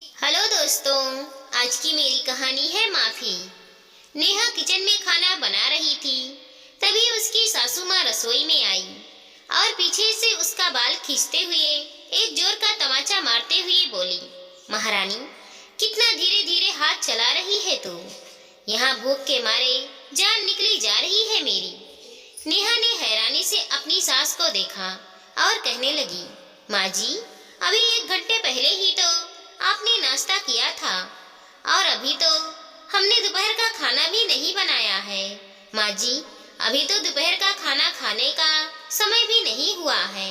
Hello दोस्तों, आज की मेरी कहानी है माफी। नेहा किचन में खाना बना रही थी। तभी उसकी सासू माँ रसोई में आई और पीछे से उसका बाल खींचते हुए एक जोर का तमाचा मारते हुए बोली, महारानी, कितना धीरे धीरे हाथ चला रही है तू। यहाँ भूख के मारे जान निकली जा रही है मेरी। नेहा ने हैरानी से अपनी सास को देखा और कहने लगी, माँ जी, अभी 1 घंटे पहले ही तो आपने नाश्ता किया था और अभी तो हमने दोपहर का खाना भी नहीं बनाया है। माँ जी, अभी तो दोपहर का खाना खाने का समय भी नहीं हुआ है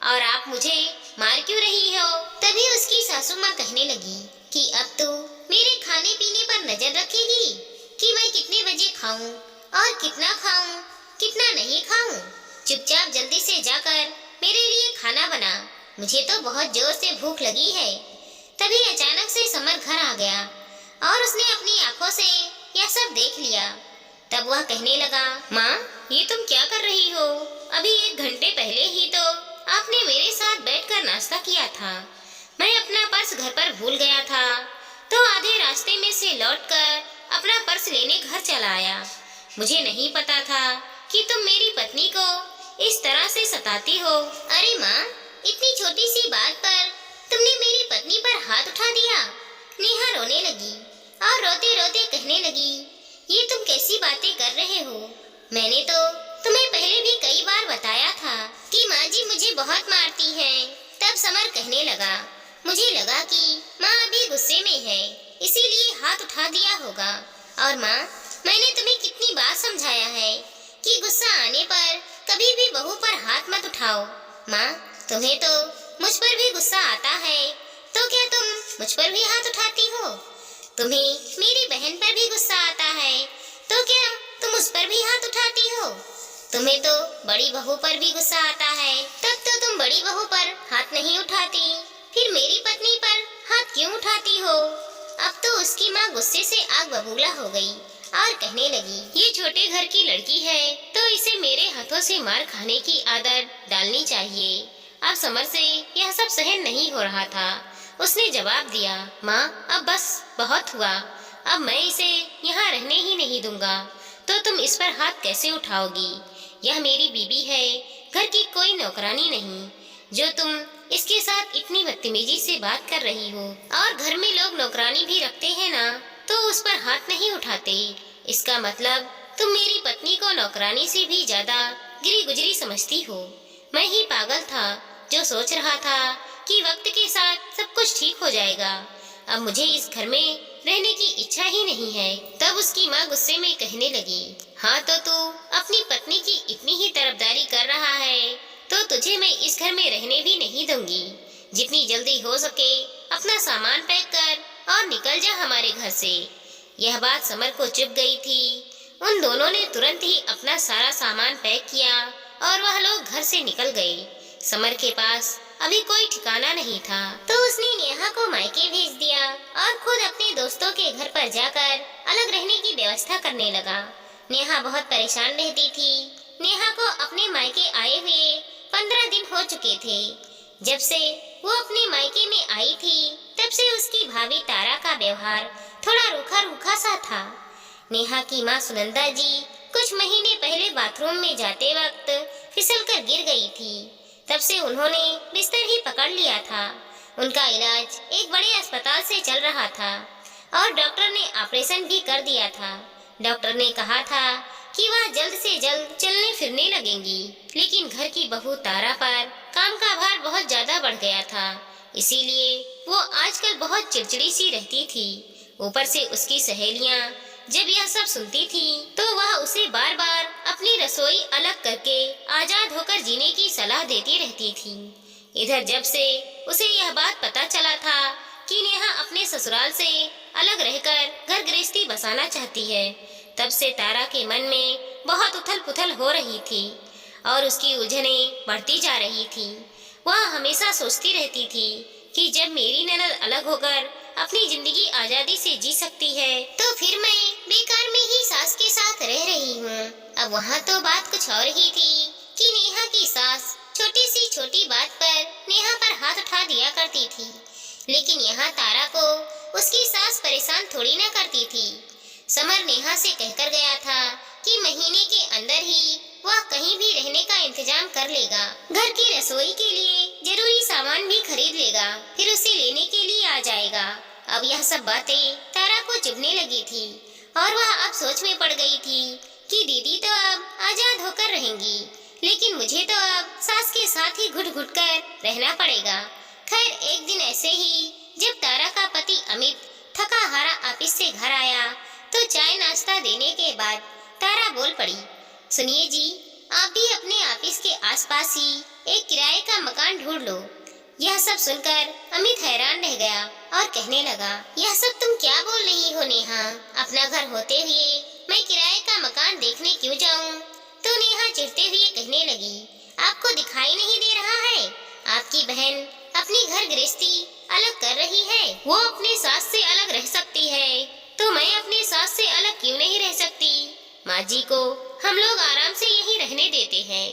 और आप मुझे मार क्यों रही हो। तभी उसकी सासू माँ कहने लगी कि अब तो मेरे खाने पीने पर नजर रखेगी कि मैं कितने बजे खाऊं और कितना खाऊं, कितना नहीं खाऊं। चुपचाप जल्दी से जाकर मेरे लिए खाना बना, मुझे तो बहुत जोर से भूख लगी है। तभी अचानक से समर घर आ गया और उसने अपनी आंखों से यह सब देख लिया। तब वह कहने लगा, माँ, ये तुम क्या कर रही हो? अभी 1 घंटे पहले ही तो आपने मेरे साथ बैठकर नाश्ता किया था। मैं अपना पर्स घर पर भूल गया था तो आधे रास्ते में से लौटकर अपना पर्स लेने घर चला आया। मुझे नहीं पता था कि तुम मेरी पत्नी को इस तरह से सताती हो। अरे माँ, इतनी छोटी सी बात पर तुमने मेरी पत्नी पर हाथ उठा दिया। नेहा रोने लगी और रोते रोते कहने लगी, ये तुम कैसी बातें कर रहे हो? मैंने तो तुम्हें पहले भी कई बार बताया था कि माँ जी मुझे बहुत मारती है। तब समर कहने लगा, मुझे लगा कि माँ अभी गुस्से में है, इसीलिए हाथ उठा दिया होगा। और माँ, मैंने तुम्हें कितनी बार समझाया है कि गुस्सा आने पर कभी भी बहू पर हाथ मत उठाओ। माँ, तुम्हें तो मुझ पर भी गुस्सा आता है, तो क्या तुम मुझ पर भी हाथ उठाती हो? तुम्हें मेरी बहन पर भी गुस्सा आता है, तो क्या तुम उस पर भी हाथ उठाती हो? तुम्हें तो बड़ी बहू पर भी गुस्सा आता है, तब तो तुम बड़ी बहू पर हाथ नहीं उठाती, फिर मेरी पत्नी पर हाथ क्यों उठाती हो? अब तो उसकी माँ गुस्से से आग बबूला हो गई और कहने लगी, ये छोटे घर की लड़की है तो इसे मेरे हाथों से मार खाने की आदत डालनी चाहिए। अब समर से यह सब सहन नहीं हो रहा था। उसने जवाब दिया, माँ, अब बस बहुत हुआ, अब मैं इसे यहाँ रहने ही नहीं दूंगा। तो तुम इस पर हाथ कैसे उठाओगी? यह मेरी बीबी है, घर की कोई नौकरानी नहीं, जो तुम इसके साथ इतनी बदतमीजी से बात कर रही हो। और घर में लोग नौकरानी भी रखते हैं ना, तो उस पर हाथ नहीं उठाते। इसका मतलब तुम मेरी पत्नी को नौकरानी से भी ज्यादा गिरी गुजरी समझती हो। मैं ही पागल था जो सोच रहा था कि वक्त के साथ सब कुछ ठीक हो जाएगा। अब मुझे इस घर में रहने की इच्छा ही नहीं है। तब उसकी माँ गुस्से में कहने लगी, हाँ तो तू अपनी पत्नी की इतनी ही तरफदारी कर रहा है तो तुझे मैं इस घर में रहने भी नहीं दूंगी। जितनी जल्दी हो सके अपना सामान पैक कर और निकल जा हमारे घर से। यह बात समर को चुभ गई थी। उन दोनों ने तुरंत ही अपना सारा सामान पैक किया और वह लोग घर से निकल गए। समर के पास अभी कोई ठिकाना नहीं था, तो उसने नेहा को मायके भेज दिया और खुद अपने दोस्तों के घर पर जाकर अलग रहने की व्यवस्था करने लगा। नेहा बहुत परेशान रहती थी। नेहा को अपने मायके आए हुए 15 दिन हो चुके थे। जब से वो अपने मायके में आई थी, तब से उसकी भाभी तारा का व्यवहार थोड़ा रूखा रूखा सा था। नेहा की माँ सुनंदा जी कुछ महीने पहले बाथरूम में जाते वक्त फिसलकर गिर गई थी। तब से उन्होंने बिस्तर ही पकड़ लिया था। उनका इलाज एक बड़े अस्पताल से चल रहा था और डॉक्टर ने ऑपरेशन भी कर दिया था। डॉक्टर ने कहा था कि वह जल्द से जल्द चलने फिरने लगेंगी, लेकिन घर की बहू तारा पर काम का भार बहुत ज्यादा बढ़ गया था, इसीलिए वो आजकल बहुत चिड़चिड़ी सी रहती थी। ऊपर से उसकी सहेलियां जब यह सब सुनती थी तो वह उसे बार बार अपनी रसोई अलग करके आजाद होकर जीने की सलाह देती रहती थी। इधर जब से उसे यह बात पता चला था कि नेहा अपने ससुराल से अलग रहकर घर गृहस्थी बसाना चाहती है, तब से तारा के मन में बहुत उथल पुथल हो रही थी और उसकी उलझनें बढ़ती जा रही थी। वह हमेशा सोचती रहती थी कि जब मेरी ननद अलग होकर अपनी जिंदगी आजादी से जी सकती है, तो फिर मैं बेकार में ही सास के साथ रह रही हूँ। अब वहाँ तो बात कुछ और ही थी कि नेहा की सास छोटी सी छोटी बात पर नेहा पर हाथ उठा दिया करती थी, लेकिन यहाँ तारा को उसकी सास परेशान थोड़ी ना करती थी। समर नेहा से कहकर गया था कि महीने के अंदर ही वह कहीं भी रहने का इंतजाम कर लेगा, घर की रसोई के लिए जरूरी सामान भी खरीद लेगा, फिर उसे लेने के लिए आ जाएगा। अब यह सब बातें तारा को चुभने लगी थी और वह अब सोच में पड़ गई थी कि दीदी तो अब आजाद होकर रहेंगी, लेकिन मुझे तो अब सास के साथ ही घुट घुट कर रहना पड़ेगा। खैर एक दिन ऐसे ही जब तारा का पति अमित थका हारा ऑफिस से घर आया तो चाय नाश्ता देने के बाद तारा बोल पड़ी, सुनिए जी, आप भी अपने ऑफिस के आसपास ही एक किराए का मकान ढूंढ लो। यह सब सुनकर अमित हैरान रह गया और कहने लगा, यह सब तुम क्या बोल रही हो नेहा? अपना घर होते हुए मैं किराए का मकान देखने क्यों जाऊं? तो नेहा चिढ़ते हुए कहने लगी, आपको दिखाई नहीं दे रहा है? आपकी बहन अपनी घर गृहस्थी अलग कर रही है। वो अपने सास से अलग रह सकती है तो मैं अपने सास से अलग क्यों नहीं रह सकती? माँ जी को हम लोग आराम से यहीं रहने देते हैं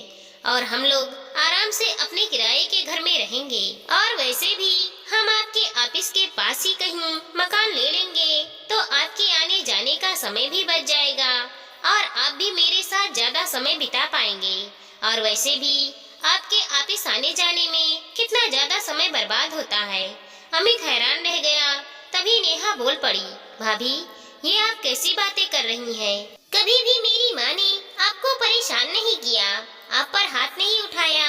और हम लोग आराम से अपने किराए के घर में रहेंगे, और वैसे भी हम आपके ऑफिस के पास ही कहीं मकान ले लेंगे तो आपके आने जाने का समय भी बच जाएगा और आप भी मेरे साथ ज्यादा समय बिता पाएंगे। और वैसे भी आपके ऑफिस आने जाने में कितना ज्यादा समय बर्बाद होता है। अमित हैरान रह गया। तभी नेहा बोल पड़ी, भाभी ये आप कैसी बातें कर रही हैं? कभी भी मेरी माँ ने आपको परेशान नहीं किया, आप पर हाथ नहीं उठाया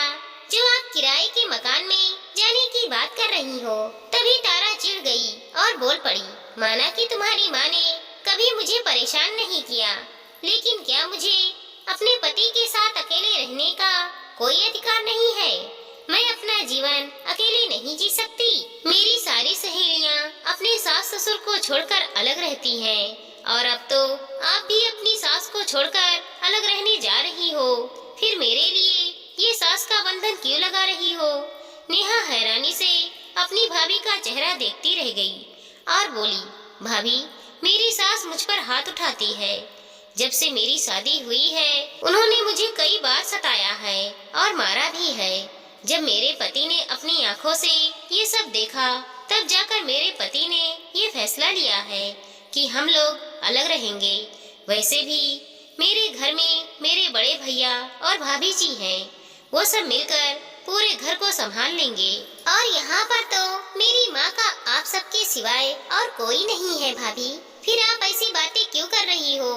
जो आप किराए के मकान में जाने की बात कर रही हो। तभी तारा चिढ़ गई और बोल पड़ी, माना कि तुम्हारी माँ ने कभी मुझे परेशान नहीं किया, लेकिन क्या मुझे अपने पति के साथ अकेले रहने का कोई अधिकार नहीं है? मैं अपना जीवन अकेले नहीं जी सकती। मेरी सारी सहेलियाँ अपने सास ससुर को छोड़कर अलग रहती हैं और अब तो आप भी अपनी सास को छोड़कर अलग रहने जा रही हो। फिर मेरे लिए ये सास का बंधन क्यों लगा रही हो? नेहा हैरानी से अपनी भाभी का चेहरा देखती रह गई और बोली, भाभी मेरी सास मुझ पर हाथ उठाती है। जब से मेरी शादी हुई है उन्होंने मुझे कई बार सताया है और मारा भी है। जब मेरे पति ने अपनी आंखों से ये सब देखा तब जाकर मेरे पति ने ये फैसला लिया है कि हम लोग अलग रहेंगे। वैसे भी मेरे घर में मेरे बड़े भैया और भाभी जी हैं, वो सब मिलकर पूरे घर को संभाल लेंगे और यहाँ पर तो मेरी माँ का आप सबके सिवाय और कोई नहीं है। भाभी फिर आप ऐसी बातें क्यों कर रही हो?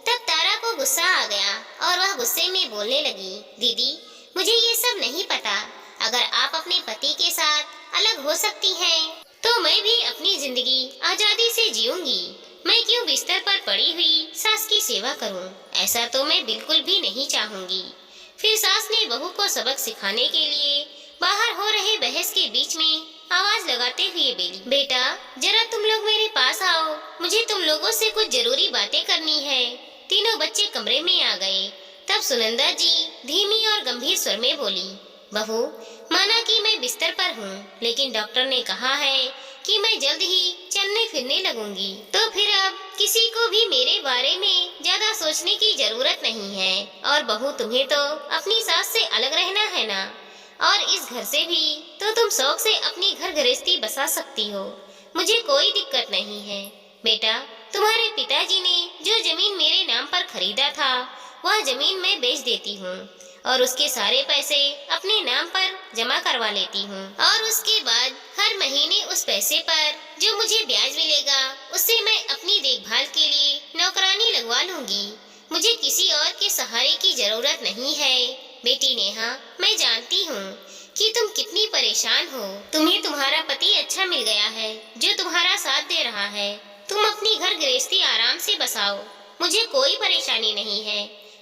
तब तारा को गुस्सा आ गया और वह गुस्से में बोलने लगी, दीदी मुझे ये सब नहीं पता। अगर आप अपने पति के साथ अलग हो सकती हैं, तो मैं भी अपनी जिंदगी आजादी से जीऊंगी। मैं क्यों बिस्तर पर पड़ी हुई सास की सेवा करूं? ऐसा तो मैं बिल्कुल भी नहीं चाहूंगी। फिर सास ने बहू को सबक सिखाने के लिए बाहर हो रहे बहस के बीच में आवाज लगाते हुए बोली, बेटा जरा तुम लोग मेरे पास आओ, मुझे तुम लोगों से कुछ जरूरी बातें करनी है। तीनों बच्चे कमरे में आ गए। तब सुनंदा जी धीमी और गंभीर स्वर में बोली, बहू माना कि मैं बिस्तर पर हूँ, लेकिन डॉक्टर ने कहा है कि मैं जल्द ही चलने फिरने लगूंगी, तो फिर अब किसी को भी मेरे बारे में ज्यादा सोचने की जरूरत नहीं है। और बहू तुम्हें तो अपनी सास से अलग रहना है ना, और इस घर से भी तो तुम शौक से अपनी घर गृहस्थी बसा सकती हो, मुझे कोई दिक्कत नहीं है। बेटा तुम्हारे पिताजी ने जो जमीन मेरे नाम पर खरीदा था वह जमीन मैं बेच देती हूँ और उसके सारे पैसे अपने नाम पर जमा करवा लेती हूँ, और उसके बाद हर महीने उस पैसे पर जो मुझे ब्याज मिलेगा उससे मैं अपनी देखभाल के लिए नौकरानी लगवा लूंगी। मुझे किसी और के सहारे की जरूरत नहीं है। बेटी नेहा मैं जानती हूँ कि तुम कितनी परेशान हो। तुम्हें तुम्हारा पति अच्छा मिल गया है जो तुम्हारा साथ दे रहा है। तुम अपनी घर गृहस्थी आराम से बसाओ, मुझे कोई परेशानी नहीं है।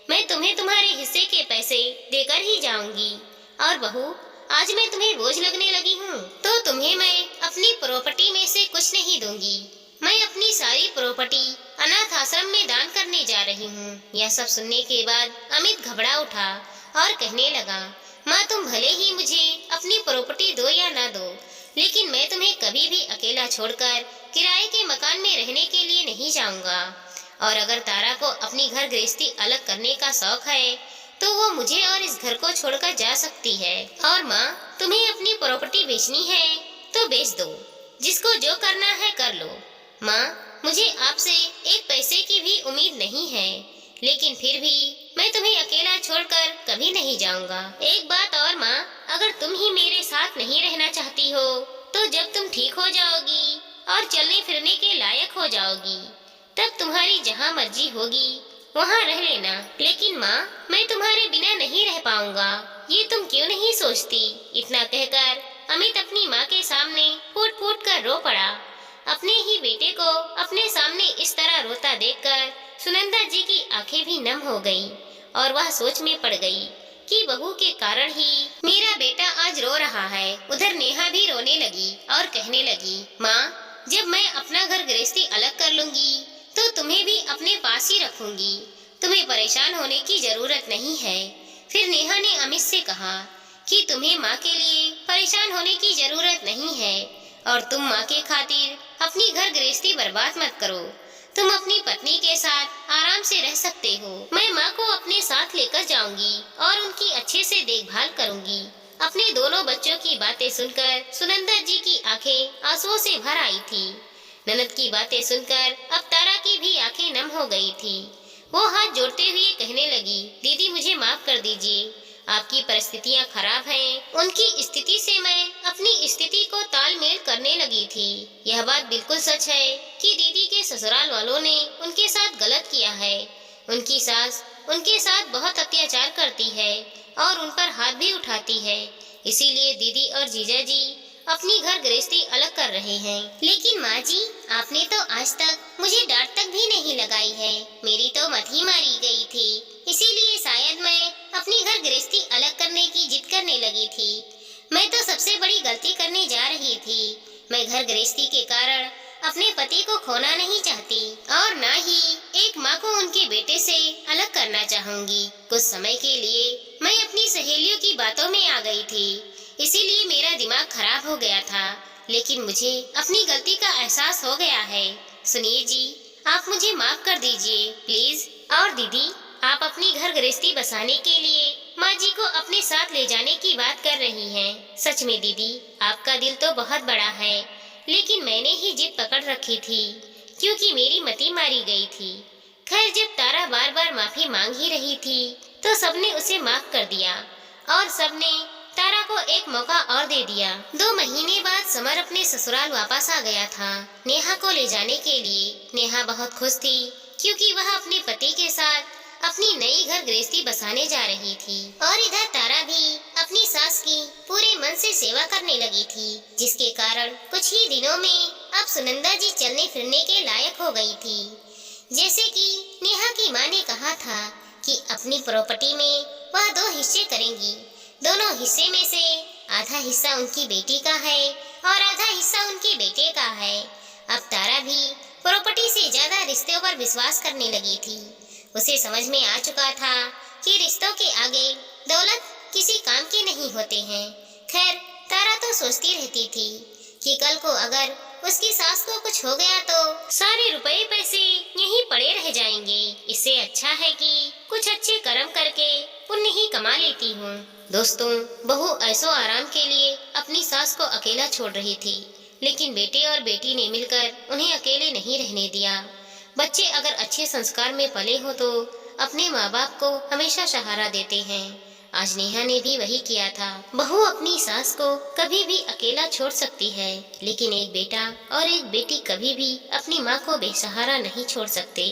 मैं तुम्हें तुम्हारे हिस्से के पैसे देकर ही जाऊंगी। और बहू आज मैं तुम्हें बोझ लगने लगी हूँ तो तुम्हें मैं अपनी प्रॉपर्टी में से कुछ नहीं दूंगी। मैं अपनी सारी प्रॉपर्टी अनाथ आश्रम में दान करने जा रही हूँ। यह सब सुनने के बाद अमित घबरा उठा और कहने लगा, माँ तुम भले ही मुझे अपनी प्रॉपर्टी दो या ना दो, लेकिन मैं तुम्हें कभी भी अकेला छोड़कर किराए के मकान में रहने के लिए नहीं जाऊंगा। और अगर तारा को अपनी घर गृहस्थी अलग करने का शौक है तो वो मुझे और इस घर को छोड़कर जा सकती है। और माँ तुम्हें अपनी प्रॉपर्टी बेचनी है तो बेच दो, जिसको जो करना है कर लो। माँ, मुझे आपसे एक पैसे की भी उम्मीद नहीं है, लेकिन फिर भी मैं तुम्हें अकेला छोड़कर कभी नहीं जाऊंगा। एक बात और माँ, अगर तुम ही मेरे साथ नहीं रहना चाहती हो तो जब तुम ठीक हो जाओगी और चलने फिरने के लायक हो जाओगी तब तुम्हारी जहाँ मर्जी होगी वहाँ रह लेना। लेकिन माँ, मैं तुम्हारे बिना नहीं रह पाऊंगा, ये तुम क्यों नहीं सोचती? इतना कहकर अमित अपनी माँ के सामने फूट फूट कर रो पड़ा। अपने ही बेटे को अपने सामने इस तरह रोता देखकर सुनंदा जी की आंखें भी नम हो गई और वह सोच में पड़ गई कि बहू के कारण ही मेरा बेटा आज रो रहा है। उधर नेहा भी रोने लगी और कहने लगी, माँ, जब मैं अपना घर गृहस्थी अलग कर लूंगी तो तुम्हें भी अपने पास ही रखूंगी, तुम्हें परेशान होने की जरूरत नहीं है। फिर नेहा ने अमित से कहा कि तुम्हें माँ के लिए परेशान होने की जरूरत नहीं है और तुम माँ के खातिर अपनी घर गृहस्थी बर्बाद मत करो। तुम अपनी पत्नी के साथ आराम से रह सकते हो। मैं माँ को अपने साथ लेकर जाऊंगी और उनकी अच्छे से देखभाल करूंगी। अपने दोनों बच्चों की बातें सुनकर सुनंदा जी की आंखें आंसुओं से भर आई थी। ननद की बातें सुनकर अब तारा की भी आंखें नम हो गई थी। वो हाथ जोड़ते हुए कहने लगी, दीदी मुझे माफ कर दीजिए, आपकी परिस्थितियाँ खराब हैं। उनकी स्थिति से मैं अपनी स्थिति को तालमेल करने लगी थी। यह बात बिल्कुल सच है कि दीदी के ससुराल वालों ने उनके साथ गलत किया है। उनकी सास उनके साथ बहुत अत्याचार करती है और उन पर हाथ भी उठाती है। इसीलिए दीदी और जीजा जी अपनी घर गृहस्थी अलग कर रहे हैं। लेकिन माँ जी, आपने तो आज तक मुझे डांट तक भी नहीं लगाई है। मेरी तो मत ही मारी गई थी, इसीलिए शायद मैं अपनी घर गृहस्थी अलग करने की जिद करने लगी थी। मैं तो सबसे बड़ी गलती करने जा रही थी। मैं घर गृहस्थी के कारण अपने पति को खोना नहीं चाहती और ना ही एक माँ को उनके बेटे से अलग करना चाहूंगी। कुछ समय के लिए मैं अपनी सहेलियों की बातों में आ गई थी, इसीलिए मेरा दिमाग खराब हो गया था। लेकिन मुझे अपनी गलती का एहसास हो गया है। सुनिए जी, आप मुझे माफ कर दीजिए प्लीज। और दीदी, आप अपनी घर गृहस्थी बसाने के लिए माँ जी को अपने साथ ले जाने की बात कर रही हैं। सच में दीदी, आपका दिल तो बहुत बड़ा है, लेकिन मैंने ही जिद पकड़ रखी थी क्योंकि मेरी मति मारी गई थी। खैर, जब तारा बार बार माफी मांग ही रही थी तो सबने उसे माफ कर दिया और सबने तारा को एक मौका और दे दिया। 2 महीने बाद समर अपने ससुराल वापस आ गया था नेहा को ले जाने के लिए। नेहा बहुत खुश थी क्योंकि वह अपने पति के साथ अपनी नई घर गृहस्थी बसाने जा रही थी और इधर तारा भी अपनी सास की पूरे मन से सेवा करने लगी थी, जिसके कारण कुछ ही दिनों में अब सुनंदा जी चलने फिरने के लायक हो गई थी। जैसे कि नेहा की माँ ने कहा था कि अपनी प्रॉपर्टी में वह 2 हिस्से करेंगी। दोनों हिस्से में से आधा हिस्सा उनकी बेटी का है और आधा हिस्सा उनके बेटे का है। अब तारा भी प्रॉपर्टी से ज्यादा रिश्तों पर विश्वास करने लगी थी। उसे समझ में आ चुका था कि रिश्तों के आगे दौलत किसी काम के नहीं होते हैं। खैर, तारा तो सोचती रहती थी कि कल को अगर उसकी सास को कुछ हो गया तो सारे रुपए पैसे यहीं पड़े रह जाएंगे। इससे अच्छा है कि कुछ अच्छे कर्म करके पुण्य ही कमा लेती हूँ। दोस्तों, बहू ऐसो आराम के लिए अपनी सास को अकेला छोड़ रही थी, लेकिन बेटे और बेटी ने मिलकर उन्हें अकेले नहीं रहने दिया। बच्चे अगर अच्छे संस्कार में पले हो तो अपने माँ बाप को हमेशा सहारा देते हैं। आज नेहा ने भी वही किया था। बहू अपनी सास को कभी भी अकेला छोड़ सकती है, लेकिन एक बेटा और एक बेटी कभी भी अपनी माँ को बेसहारा नहीं छोड़ सकते।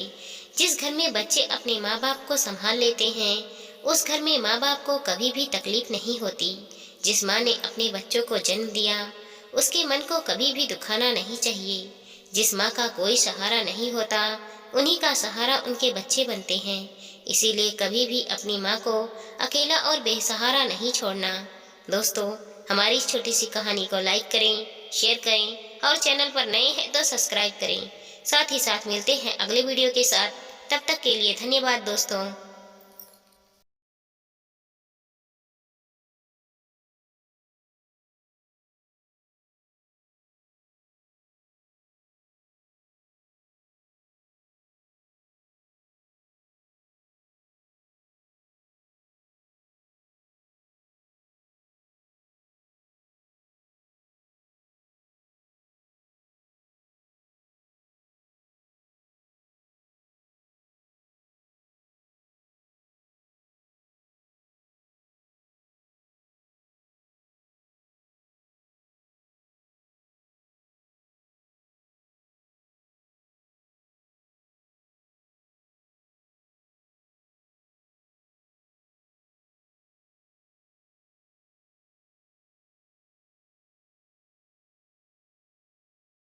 जिस घर में बच्चे अपने माँ बाप को संभाल लेते हैं, उस घर में माँ बाप को कभी भी तकलीफ नहीं होती। जिस माँ ने अपने बच्चों को जन्म दिया, उसके मन को कभी भी दुखाना नहीं चाहिए। जिस माँ का कोई सहारा नहीं होता, उन्हीं का सहारा उनके बच्चे बनते हैं। इसीलिए कभी भी अपनी माँ को अकेला और बेसहारा नहीं छोड़ना। दोस्तों, हमारी इस छोटी सी कहानी को लाइक करें, शेयर करें और चैनल पर नए हैं तो सब्सक्राइब करें। साथ ही साथ मिलते हैं अगले वीडियो के साथ। तब तक के लिए धन्यवाद दोस्तों।